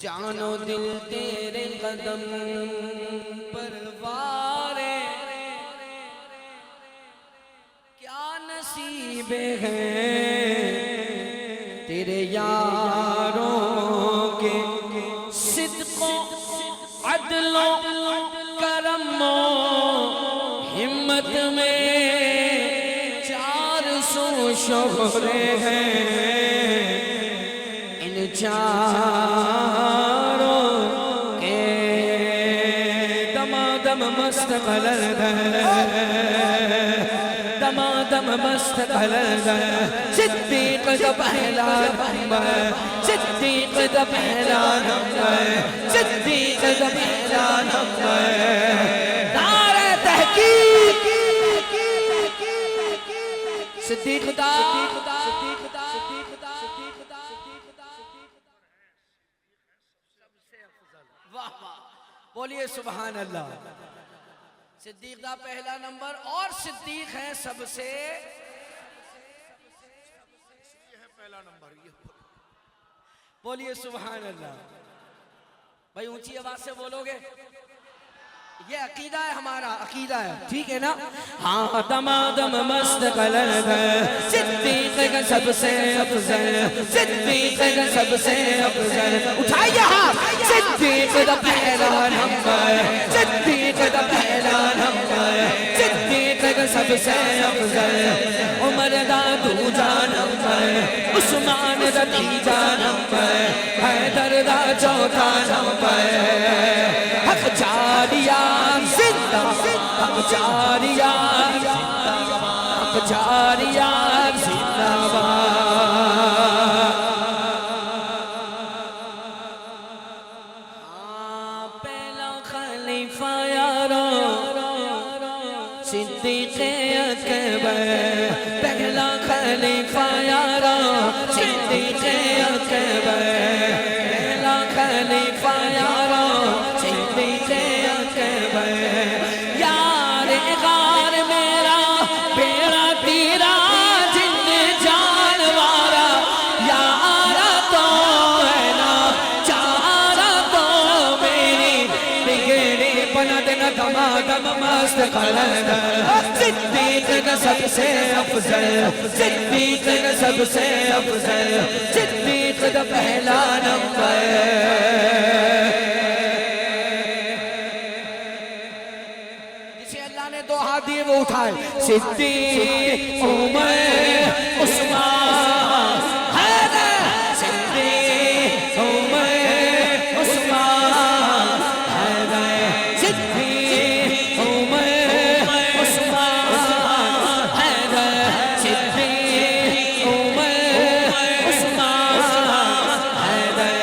جان و دل تیرے قدم پر وارے کیا نصیب ہیں تیرے یاروں کے صدق و عدل و کرم و ہمت میں 400 شہرے ہیں ان چاروں کے دمادم مست قلد دمادم مست قلد صدیق کا پہلا نمبر صدیق کا پہلا نمبر صدیق کا پہلا نمبر دار تحقیق صدیق دا بولیے سبحان اللہ صدیق دا پہلا نمبر اور صدیق ہے سب سے پہلا نمبر بولیے سبحان اللہ بھائی اونچی آواز سے بولو گے یہ عقیدہ ہے ہمارا عقیدہ ہے ٹھیک ہے نا ہاں دمادم مست قلد صدیق کا سب سے افضل صدیق کا سب سے افضل اٹھائیے ہاتھ صدیق کا پہلا نمبر صدیق کا پہلا نمبر صدیق کا سب سے افضل عمر دا دوجا نمبر عثمان دا تیجا نمبر حیدر دا چوتھا نمبر حق جاریان زندہ حق جاریان حق جاریان زندہ پہلا خلیفہ یارو صدیق اکبر پہلا خلیفہ یارو صدیق اکبر پہلا خلیفہ یارو صدیق اکبر یار غار میرا بیڑا تیرا جن جان وارا یارا تو ہے نا چارا تو میری بگڑی بند نہ دمادم مست قلد صدیق کا سب سے افضل صدیق کا سب سے افضل صدیق کا پہلا نمبر دو ہاتھ دیے وہ اٹھائے صدیق عمر عثمان حیدر صدیق عمر عثمان حیدر صدیق عمر عثمان حیدر صدیق عمر عثمان حیدر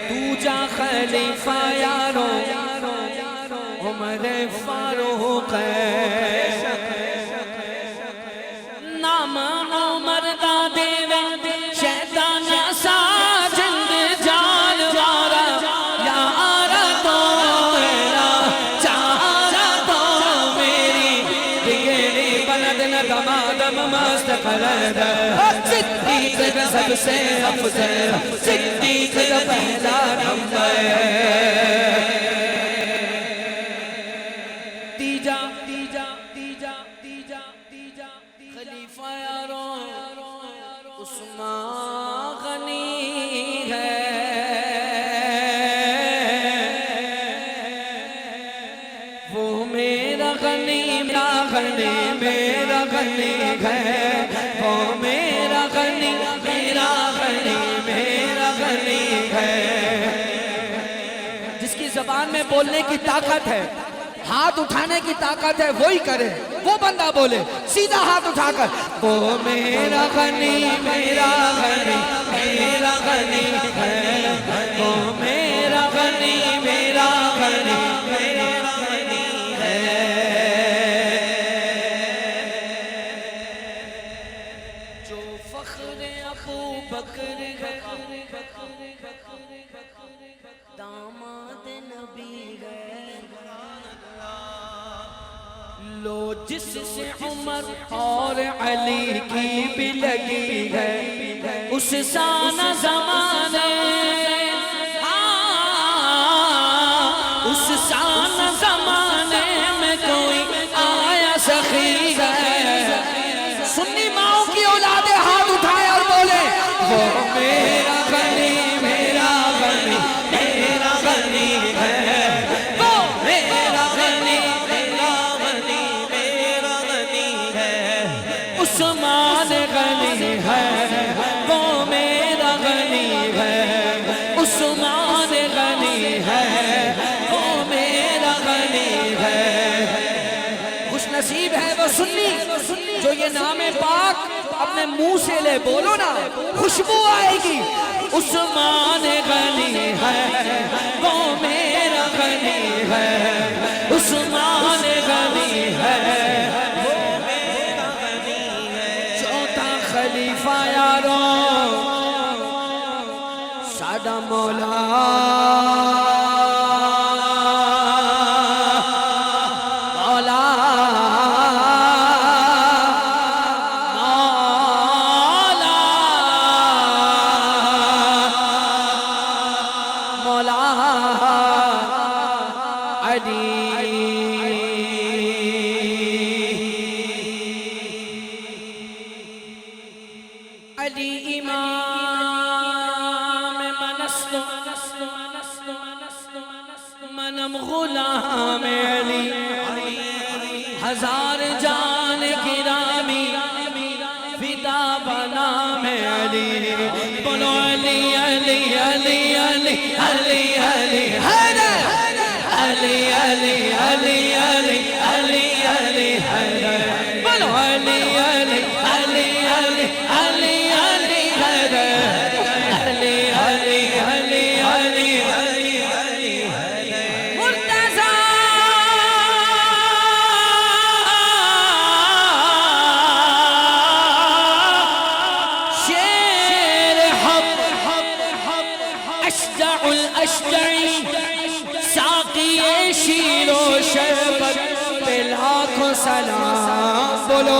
دوجا خلیفہ یارو عمر فاروق نام عمر دا دیوے شیطان سا جند جان وارا یارا تو میرا چارا تو میری بگڑی بلد نہ دمادم مست قلد صدیق کا سب سے افضل صدیق کا پہلا نمبر خلیفہ یاروں عثمان غنی ہے وہ میرا غنی میرا غنی میرا غنی ہے وہ میرا غنی میرا غنی میرا غنی ہے جس کی زبان میں بولنے کی طاقت ہے ہاتھ اٹھانے کی طاقت ہے وہی کرے وہ بندہ بولے سیدھا ہاتھ اٹھا کر وہ میرا غنی میرا غنی میرا غنی ہے وہ میرا غنی میرا غنی میرا غنی ہے جو فخر ابو بکر ہے داماد نبی ہے لو جس سے عمر اور علی کی بھی لگی ہے اس سانہ زمانے اس سانہ زمانے میں کوئی آیا سخی ہے سنی ماؤں کی اولادیں ہاتھ اٹھائے اور بولے وہ میرا غنی میرا غنی میرا غنی ہے وہ میرا غنی میرا غنی میرا غنی ہے عثمان غنی ہے وہ میرا غنی ہے عثمان غنی ہے وہ میرا غنی ہے خوش نصیب ہے وہ سنی جو یہ نام پاک اپنے منہ سے لے بولو نا خوشبو آئے گی عثمان غنی ہے وہ میرا غنی ہے عثمان غنی ہے وہ میرا غنی ہے چوتھا خلیفہ یارو سادہ مولا علی امام منم غلام علی ہزار جان گرامی فدا بنام علی بولو علی علی علی علی علی علی علی علی علی علی علی علی علی بولو علی علی علی علی علی علی علی علی علی علی علی مرتضی شیر حق اشجع الاشجعی ساقی شیر و شربت پہ لاکھوں سلام بولو